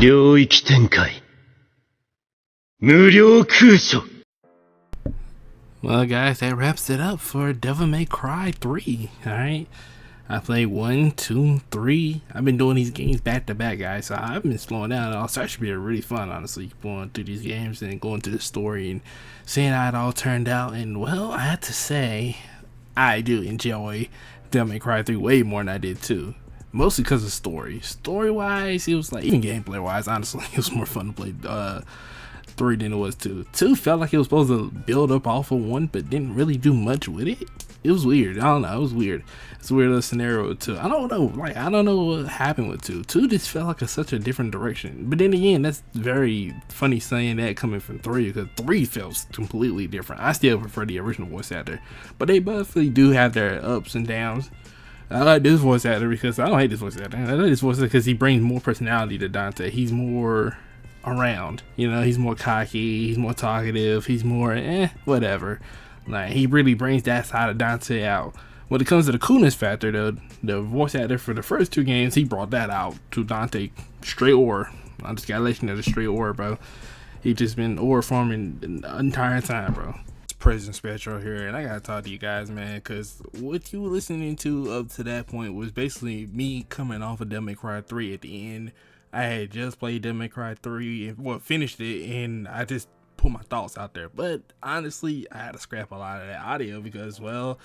領域展開無料空所 Well, guys, that wraps it up for Devil May Cry 3. Alright, I played 1, 2, 3. I've been doing these games back to back, guys, so I've been slowing down. It's actually been really fun, honestly, going through these games and going through the story and seeing how it all turned out. And, well, I have to say, I do enjoy Devil May Cry 3 way more than I did 2. Mostly because of story. Story-wise, it was like, even gameplay-wise, honestly, it was more fun to play 3 than it was 2. 2 felt like it was supposed to build up off of 1, but didn't really do much with it. It was weird. I don't know. It was weird. It's a weird little scenario with 2. I don't know. Like, I don't know what happened with 2. 2 just felt like such a different direction. But then again, that's very funny saying that coming from 3, because 3 felt completely different. I still prefer the original voice actor, but they both do have their ups and downs. I like this voice actor because I don't hate this voice actor. I like this voice actor because he brings more personality to Dante. He's more around, you know, he's more cocky, he's more talkative, he's more whatever. Like, he really brings that side of Dante out. When it comes to the coolness factor, the voice actor for the first 2 games, he brought that out to Dante straight ore. I just gotta let you know, the straight ore, bro. He just been ore farming the entire time, bro. It's Prison Spectral here, and I gotta talk to you guys, man, because what you were listening to up to that point was basically me coming off of Devil May Cry 3 at the end. I had just played Devil May Cry 3 and, well, finished it, and I just put my thoughts out there. But honestly, I had to scrap a lot of that audio because, well,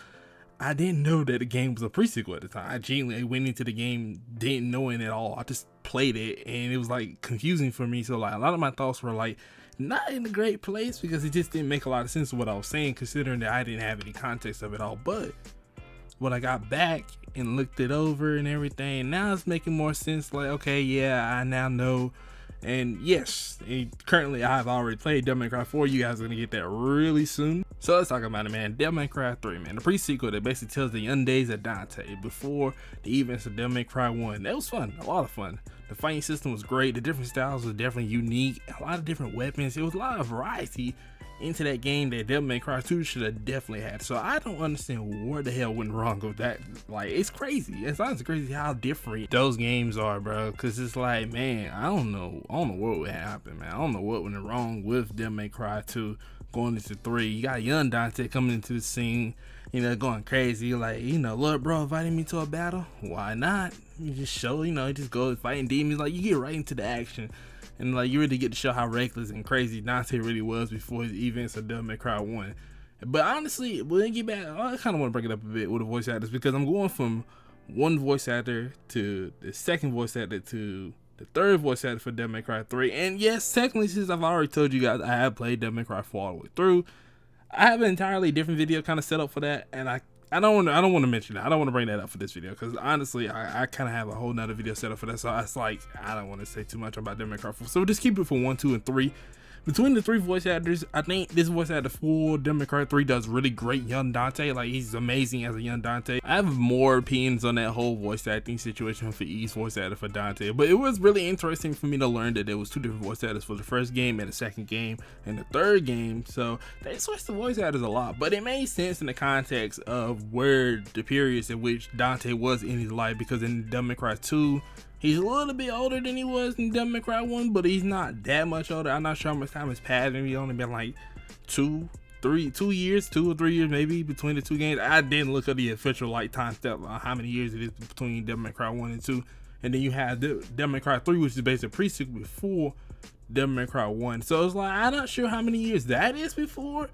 I didn't know that the game was a pre-sequel at the time. I genuinely went into the game didn't knowing it at all. I just played it, and it was like confusing for me. So like a lot of my thoughts were like not in a great place because it just didn't make a lot of sense of what I was saying, considering that I didn't have any context of it all. But when I got back and looked it over and everything, now it's making more sense. Like, okay, yeah, I now know. And yes, currently I've already played Devil May Cry 4. You guys are gonna get that really soon. So let's talk about it, man. Devil May Cry 3, man, the pre-sequel that basically tells the young days of Dante before the events of Devil May Cry 1. That was fun, a lot of fun. The fighting system was great. The different styles was definitely unique. A lot of different weapons. It was a lot of variety into that game that Devil May Cry 2 should have definitely had. So I don't understand where the hell went wrong with that. Like, it's crazy. It's honestly crazy how different those games are, bro. Cause it's like, man, I don't know what would happen, man. I don't know what went wrong with Devil May Cry 2 going into 3. You got young Dante coming into the scene, you know, going crazy. Like, you know, look, bro, inviting me to a battle. Why not? You just show, you know, just go fighting demons. Like, you get right into the action. And like, you really get to show how reckless and crazy Dante really was before his events of Devil May Cry 1. But honestly, when I get back, I kind of want to break it up a bit with the voice actors, because I'm going from one voice actor to the second voice actor to the third voice actor for Devil May Cry 3. And yes, technically, since I've already told you guys I have played Devil May Cry 4 all the way through, I have an entirely different video kind of set up for that, and I don't want to mention that. I don't want to bring that up for this video because honestly, I kind of have a whole nother video set up for that. So it's like, I don't want to say too much about Devil May Cry 4. So just keep it for 1, 2, and 3. Between the 3 voice actors, I think this voice actor for Devil May Cry 3 does really great young Dante. Like, he's amazing as a young Dante. I have more opinions on that whole voice acting situation for each voice actor for Dante, but it was really interesting for me to learn that there was 2 different voice actors for the first game and the second game and the third game. So they switched the voice actors a lot, but it made sense in the context of where the periods in which Dante was in his life, because in Devil May Cry 2, he's a little bit older than he was in Devil May Cry 1, but he's not that much older. I'm not sure how much time has passed. Maybe only been like 2 or 3 years maybe between the 2 games. I didn't look at the official like time step on how many years it is between Devil May Cry 1 and 2. And then you have Devil May Cry 3, which is basically a pre-sequel before Devil May Cry 1. So it's like, I'm not sure how many years that is before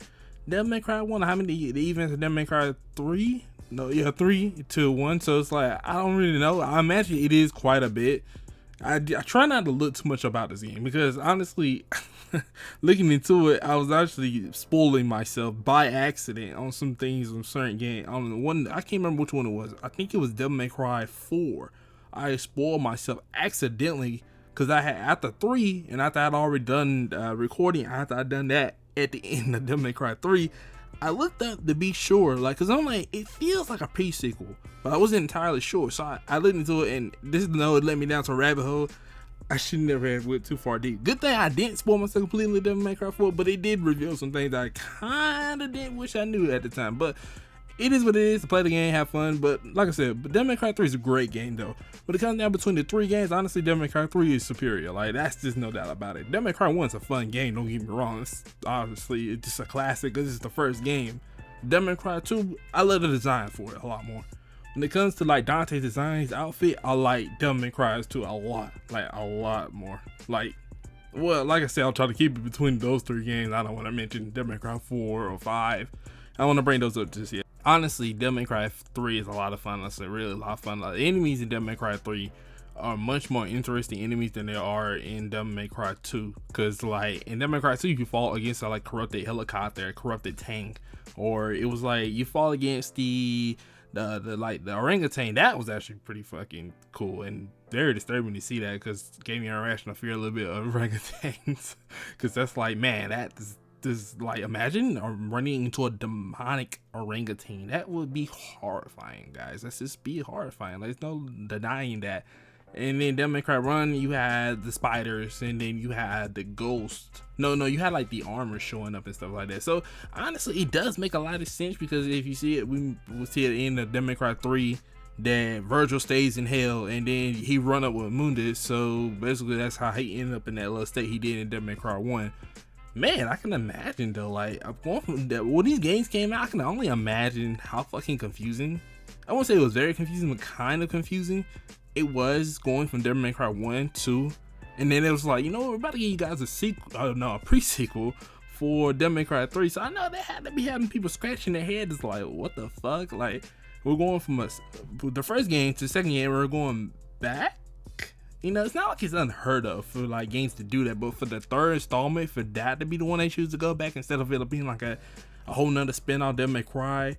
Devil May Cry 1, how many the events of Devil May Cry 3. No, yeah, 3 to 1. So it's like, I don't really know. I imagine it is quite a bit. I try not to look too much about this game because honestly, looking into it, I was actually spoiling myself by accident on some things on certain game. On the one, I can't remember which one it was. I think it was Devil May Cry 4. I spoiled myself accidentally because I had, after 3 and after I'd already done recording, after I'd done that at the end of Devil May Cry 3. I looked up to be sure, like, cause I'm like, it feels like a pre-sequel, but I wasn't entirely sure. So I looked into it, and this it led me down to a rabbit hole. I should never have went too far deep. Good thing I didn't spoil myself completely with Devil May Cry 4, but it did reveal some things I kinda didn't wish I knew at the time. But it is what it is to play the game, have fun. But like I said, but Devil May Cry 3 is a great game though. When it comes down between the 3 games, honestly, Devil May Cry 3 is superior. Like, that's just no doubt about it. Devil May Cry 1 is a fun game, don't get me wrong. It's obviously it's just a classic because it's the first game. Devil May Cry 2, I love the design for it a lot more. When it comes to like Dante's design, his outfit, I like Devil May Cry 2 a lot. Like, a lot more. Like, well, like I said, I'll try to keep it between those 3 games. I don't want to mention Devil May Cry 4 or 5. I don't want to bring those up just yet. Honestly, Devil May Cry 3 is a lot of fun. It's a really lot of fun. Like, the enemies in Devil May Cry 3 are much more interesting enemies than there are in Devil May Cry 2. Cause like in Devil May Cry 2, you fought against a like corrupted helicopter, corrupted tank, or it was like you fought against the orangutan. That was actually pretty fucking cool and very disturbing to see that, because gave me an irrational fear a little bit of orangutans. Cause that's like, man, that's like, imagine running into a demonic orangutan. That would be horrifying, guys. That's just be horrifying. There's no denying that. And then Devil May Cry Run, you had the spiders, and then you had the ghost. No, you had like the armor showing up and stuff like that. So honestly, it does make a lot of sense, because if you see it, we will see at the end of Devil May Cry 3 that Virgil stays in hell, and then he run up with Mundus. So basically, that's how he ended up in that little state he did in Devil May Cry 1. Man, I can imagine though, like, I'm going from that, when these games came out, I can only imagine how fucking confusing. I won't say it was very confusing, but kind of confusing it was, going from Devil May Cry 1, 2, and then it was like, you know, we're about to give you guys a sequel, a pre-sequel for Devil May Cry 3. So I know they had to be having people scratching their heads like, what the fuck? Like, we're going from the first game to the second game, we're going back. You know, it's not like it's unheard of for like games to do that, but for the 3rd installment, for that to be the one they choose to go back instead of it being like a whole nother spin off Devil May Cry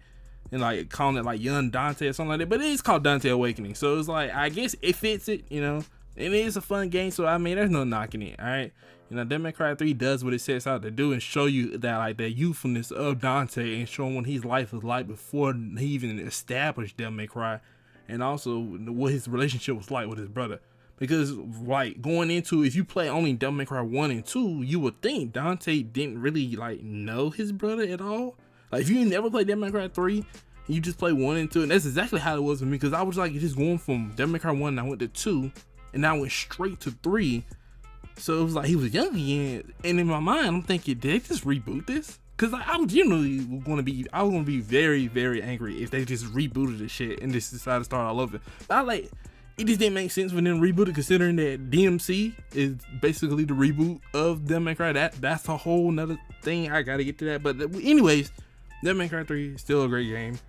and like calling it like Young Dante or something like that. But it is called Dante Awakening, so it's like, I guess it fits it, you know. And it is a fun game, so I mean, there's no knocking it. All right, you know, Devil May Cry 3 does what it sets out to do and show you that like the youthfulness of Dante and showing what his life was like before he even established Devil May Cry, and also what his relationship was like with his brother. Because like going into, if you play only Devil May Cry 1 and 2, you would think Dante didn't really like know his brother at all. Like, if you never played Devil May Cry 3, you just play 1 and 2, and that's exactly how it was for me, because I was like just going from Devil May Cry 1 and I went to 2, and I went straight to 3. So it was like he was young again, and in my mind I'm thinking, did they just reboot this? Because I'm generally going to be very, very angry if they just rebooted the shit and just decided to start all over. But it just didn't make sense for them to reboot it, considering that DMC is basically the reboot of Devil May Cry. That's a whole nother thing. I gotta get to that. But anyways, Devil May Cry 3 is still a great game,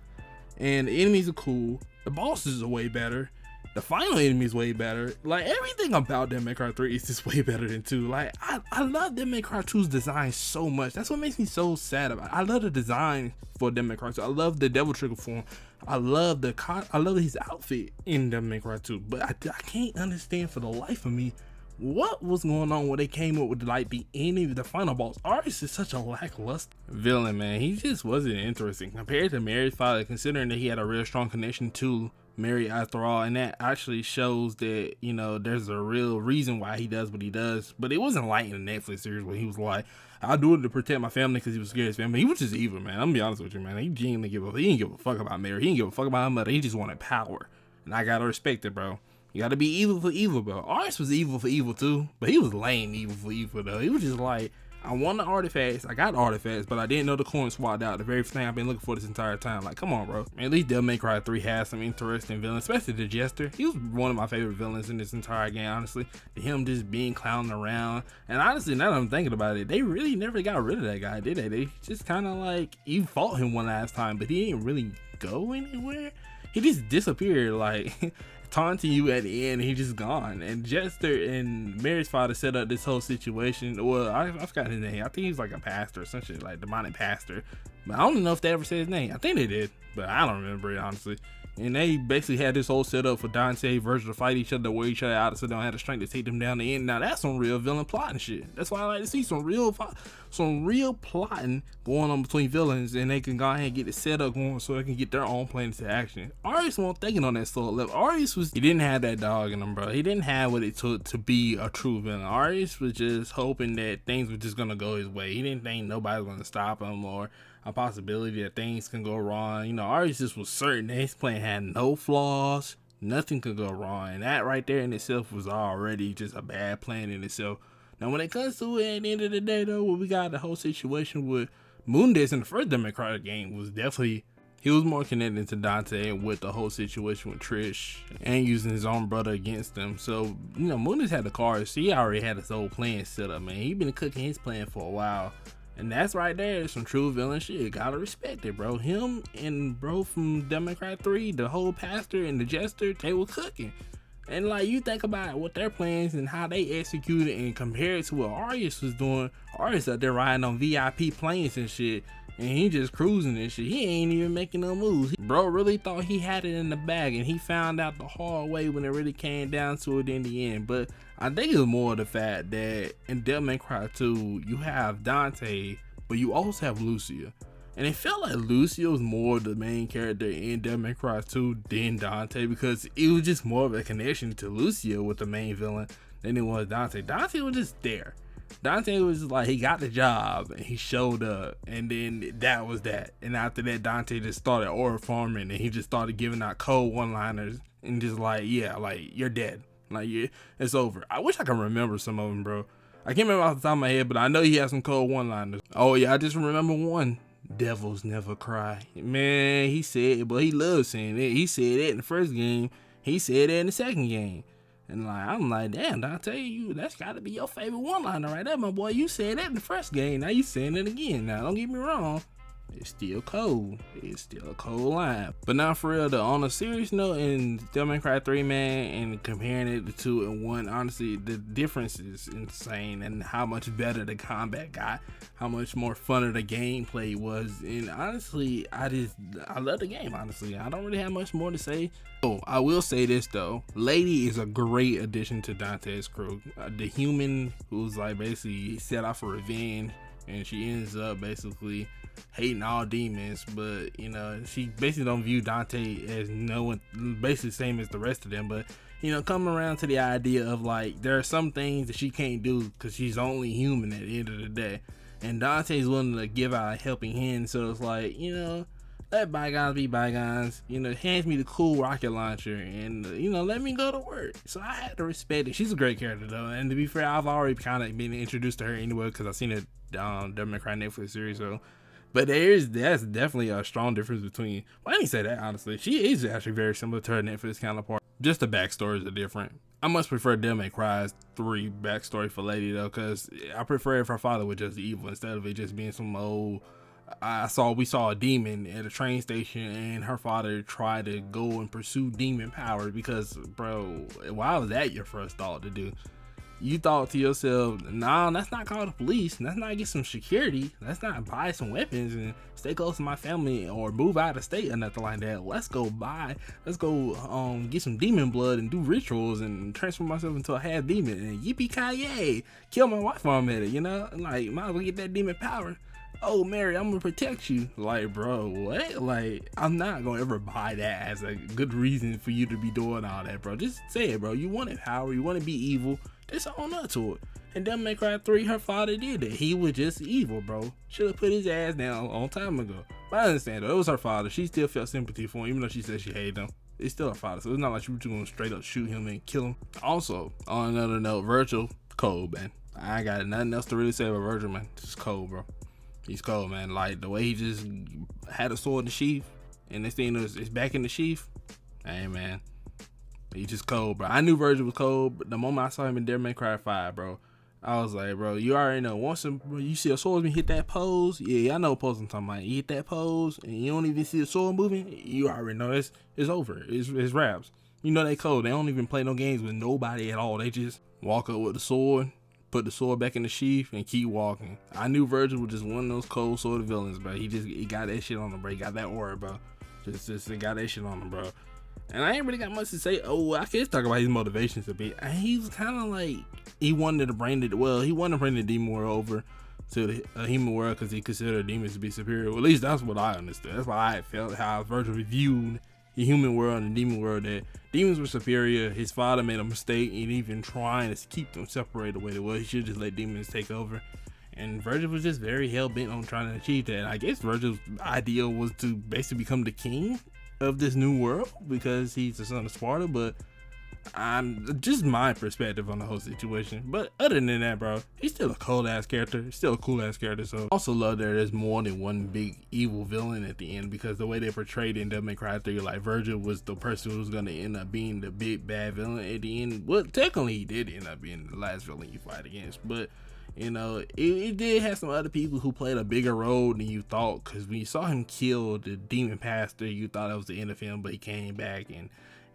and the enemies are cool. The bosses are way better. The final enemy is way better. Like, everything about Devil May Cry 3 is just way better than 2. Like, I love Devil May Cry 2's design so much. That's what makes me so sad about it. I love the design for Devil May Cry 2. I love the Devil Trigger form. I love his outfit in Devil May Cry 2. But I can't understand for the life of me what was going on when they came up with like the enemy, the final boss. Aris is such a lackluster villain, man. He just wasn't interesting compared to Mary's father, considering that he had a real strong connection to Mary after all, and that actually shows that, you know, there's a real reason why he does what he does. But it wasn't like in the Netflix series where he was like, I'll do it to protect my family because he was scared of his family. He was just evil, man. I'm gonna be honest with you, man. He didn't give a fuck about Mary. He didn't give a fuck about her mother. He just wanted power, and I gotta respect it, bro. You gotta be evil for evil, bro. Aris was evil for evil too, but he was lame evil for evil though. He was just like, I want the artifacts, I got artifacts, but I didn't know the coin swapped out. The very thing I've been looking for this entire time. Like, come on, bro. At least Devil May Cry 3 has some interesting villains, especially the Jester. He was one of my favorite villains in this entire game, honestly. Him just being clowning around. And honestly, now that I'm thinking about it, they really never got rid of that guy, did they? They just kind of like, you fought him one last time, but he didn't really go anywhere. He just disappeared, like taunting you at the end. He just gone. And Jester and Mary's father set up this whole situation. Well, I forgot his name. I think he's like a pastor or some shit, like demonic pastor. But I don't know if they ever said his name. I think they did, but I don't remember it, honestly. And they basically had this whole setup for Dante and Virgil to fight each other, wear each other out, so they don't have the strength to take them down the end. Now that's some real villain plotting shit. That's why I like to see some real plotting going on between villains, and they can go ahead and get the setup going so they can get their own plan into action. Aris wasn't thinking on that sort of level. He didn't have that dog in him, bro. He didn't have what it took to be a true villain. Aris was just hoping that things were just gonna go his way. He didn't think nobody was gonna stop him, or a possibility that things can go wrong. You know, Arias just was certain that his plan had no flaws, nothing could go wrong, and that right there in itself was already just a bad plan in itself. Now, when it comes to it, at the end of the day, though, what we got the whole situation with Moondes in the first Democratic game was definitely, he was more connected to Dante with the whole situation with Trish and using his own brother against him. So, you know, Moondes had the cards. He already had his whole plan set up, man. He been cooking his plan for a while. And that's right there, some true villain shit. Gotta respect it, bro. Him and bro from Democrat 3, the whole pastor and the jester, they were cooking. And like, you think about what their plans and how they executed and compared to what Arias was doing. Arias out there riding on VIP planes and shit, and he just cruising and shit. He ain't even making no moves. Bro really thought he had it in the bag, and he found out the hard way when it really came down to it in the end. But I think it was more the fact that in Devil May Cry 2, you have Dante, but you also have Lucia. And it felt like Lucia was more the main character in Devil May Cry 2 than Dante, because it was just more of a connection to Lucia with the main villain than it was Dante. Dante was just there. Dante was like, he got the job and he showed up, and then that was that. And after that, Dante just started aura farming, and he just started giving out cold one-liners and just like, yeah, like, you're dead. Like, yeah, it's over. I wish I could remember some of them, bro. I can't remember off the top of my head, but I know he had some cold one-liners. Oh yeah, I just remember one. Devils never cry. Man, he said it, but he loves saying it. He said it in the first game. He said it in the second game. And like, I'm like, damn, Dante, you, that's gotta be your favorite one-liner right there, my boy. You said that in the first game. Now you saying it again. Now, don't get me wrong. It's still cold. It's still a cold line. But now for real, though, on a serious note, in Devil May Cry 3, man, and comparing it to 2 and 1, honestly, the difference is insane, and how much better the combat got, how much more funner the gameplay was. And honestly, I love the game, honestly. I don't really have much more to say. Oh, I will say this, though. Lady is a great addition to Dante's crew. The human who's like basically set out for revenge, and she ends up basically hating all demons, but you know, she basically don't view Dante as no one, basically the same as the rest of them. But you know, coming around to the idea of like, there are some things that she can't do because she's only human at the end of the day, and Dante's willing to give out a helping hand. So it's like, you know, let bygones be bygones. You know, hands me the cool rocket launcher and you know, let me go to work. So I had to respect it. She's a great character though, and to be fair, I've already kind of been introduced to her anyway because I've seen it Devil May Cry Netflix series. So, but that's definitely a strong difference between, well, I didn't say that, honestly. She is actually very similar to her Netflix counterpart. Just the backstories are different. I much prefer Devil May Cry 3 backstory for Lady though, because I prefer if her father was just evil instead of it just being some old, we saw a demon at a train station and her father tried to go and pursue demon powers. Because bro, why was that your first thought to do? You thought to yourself, nah, let's not call the police. Let's not get some security. Let's not buy some weapons and stay close to my family or move out of state or nothing like that. Let's go get some demon blood and do rituals and transform myself into a half demon and yippee-ki-yay, kill my wife while I'm at it, you know? Like, might as well get that demon power. Oh, Mary, I'm gonna protect you. Like, bro, what? Like, I'm not gonna ever buy that as a good reason for you to be doing all that, bro. Just say it, bro. You wanted power, you want to be evil. Just own up to it. And Devil May Cry 3, her father did that. He was just evil, bro. Should have put his ass down a long time ago. But I understand, though. It was her father. She still felt sympathy for him, even though she said she hated him. It's still her father, so it's not like she was just gonna straight up shoot him and kill him. Also, on another note, Virgil, cold, man. I ain't got nothing else to really say about Virgil, man. Just cold, bro. He's cold, man. Like, the way he just had a sword in the sheath, and this thing is back in the sheath. Hey, man. He just cold, bro. I knew Virgil was cold, but the moment I saw him in Devil May Cry 5, bro, I was like, bro, you already know. Once you see a swordsman hit that pose, yeah, I know what pose I'm talking about. You hit that pose, and you don't even see the sword moving, you already know it's over. It's raps. You know they cold. They don't even play no games with nobody at all. They just walk up with the sword, put the sword back in the sheath, and keep walking. I knew Virgil was just one of those cold sort of villains, bro. He got that shit on him, bro. He got that aura, bro. Just got that shit on him, bro. And I ain't really got much to say. Oh, I can talk about his motivations a bit. He was kind of like, he wanted to bring the demon world over to the human world because he considered demons to be superior. Well, at least that's what I understood. That's why I felt how Virgil viewed the human world and the demon world, that demons were superior. His father made a mistake in even trying to keep them separated the way they were. He should just let demons take over. And Virgil was just very hell bent on trying to achieve that. And I guess Virgil's ideal was to basically become the king of this new world because he's the son of Sparta, but I'm just my perspective on the whole situation. But other than that, bro, he's still a cold ass character. He's still a cool ass character. So also love that there's more than one big evil villain at the end, because the way they portrayed it in Devil May Cry 3, like Virgil was the person who was gonna end up being the big bad villain at the end. Well, technically he did end up being the last villain you fight against, but you know, it did have some other people who played a bigger role than you thought, because when you saw him kill the demon pastor, you thought that was the end of him, but he came back and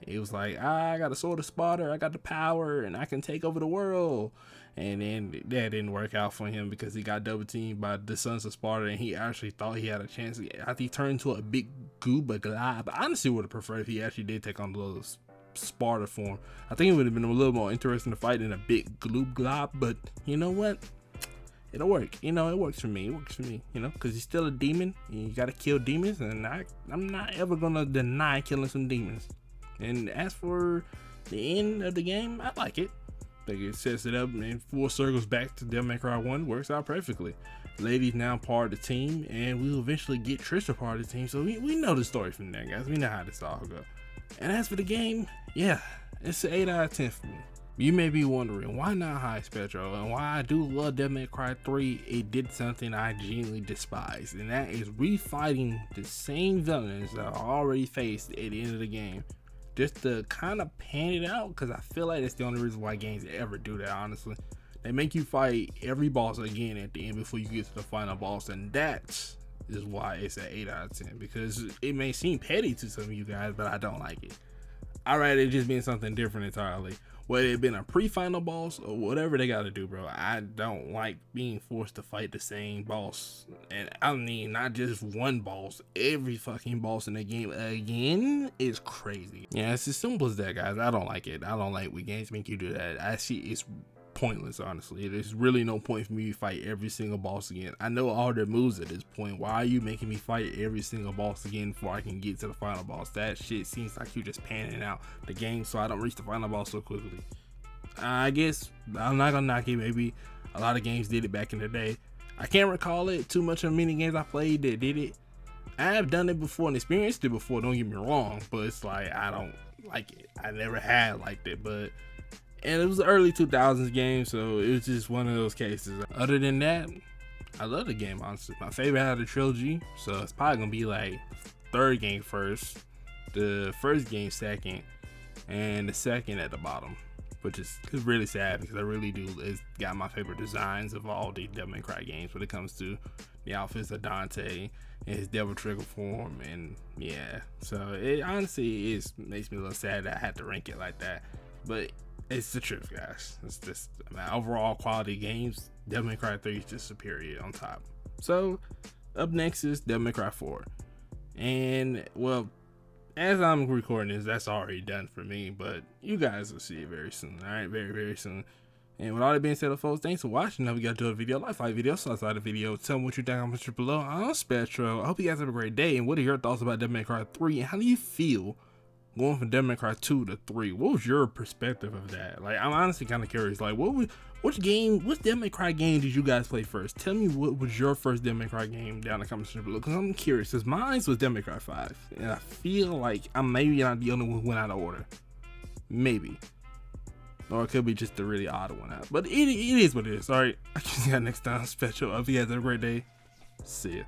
it was like, I got a sword of Sparta, I got the power, and I can take over the world. And then that didn't work out for him because he got double teamed by the Sons of Sparta, and he actually thought he had a chance. After he turned into a big gooba glob, I honestly would have preferred if he actually did take on those Sparta form. I think it would have been a little more interesting to fight in a big gloob glob, but you know what? It'll work. You know, it works for me. It works for me, you know, because he's still a demon, and you gotta kill demons, and I'm not ever gonna deny killing some demons. And as for the end of the game, I like it. I think it sets it up and full circles back to Devil May Cry 1. Works out perfectly. Lady's now part of the team, and we'll eventually get Trisha part of the team. So we know the story from there, guys. We know how this all go. And as for the game, yeah, it's an 8 out of 10 for me. You may be wondering why not High Spectro, and why I do love Devil May Cry 3. It did something I genuinely despise, and that is refighting the same villains that I already faced at the end of the game, just to kind of pan it out, because I feel like that's the only reason why games ever do that, honestly. They make you fight every boss again at the end before you get to the final boss, and that is why it's an 8 out of 10, because it may seem petty to some of you guys, but I don't like it. I'd rather it just being something different entirely. Whether it been a pre-final boss or whatever they gotta do, bro. I don't like being forced to fight the same boss. And I mean, not just one boss, every fucking boss in the game again is crazy. Yeah, it's as simple as that, guys. I don't like it. I don't like when games make you do that. I see it's pointless, honestly. There's really no point for me to fight every single boss again. I know all their moves at this point. Why are you making me fight every single boss again before I can get to the final boss? That shit seems like you just panning out the game so I don't reach the final boss so quickly. I guess I'm not gonna knock it. Maybe a lot of games did it back in the day. I can't recall it too much of many games I played that did it. I have done it before and experienced it before, don't get me wrong, but it's like I don't like it. I never had liked it, but and it was the early 2000s game, so it was just one of those cases. Other than that, I love the game, honestly. My favorite out of the trilogy, so it's probably gonna be like third game first, the first game second, and the second at the bottom, which is really sad because I really do. It's got my favorite designs of all the Devil May Cry games when it comes to the outfits of Dante and his Devil Trigger form, and yeah. So it honestly makes me a little sad that I had to rank it like that, but it's the truth, guys. It's just, I mean, overall quality games, Devil May Cry 3 is just superior on top. So up next is Devil May Cry 4, and well, as I'm recording this, that's already done for me, but you guys will see it very soon. All right, very, very soon. And with all that being said, folks, thanks for watching. Now we got to do a video, like video, so outside the video, tell me what you think on the below. I'm Spectro. I hope you guys have a great day. And what are your thoughts about Devil May Cry 3? And how do you feel going from Devil May Cry 2 to 3? What was your perspective of that? Like, I'm honestly kind of curious. Like, which Devil May Cry game did you guys play first? Tell me what was your first Devil May Cry game down in the comment section below, because I'm curious. Because mine was Devil May Cry 5, and I feel like I'm maybe not the only one who went out of order. Maybe. Or it could be just a really odd one out. But it is what it is. Alright, I'll see you guys next time. Special. I hope you guys have a great day. See ya.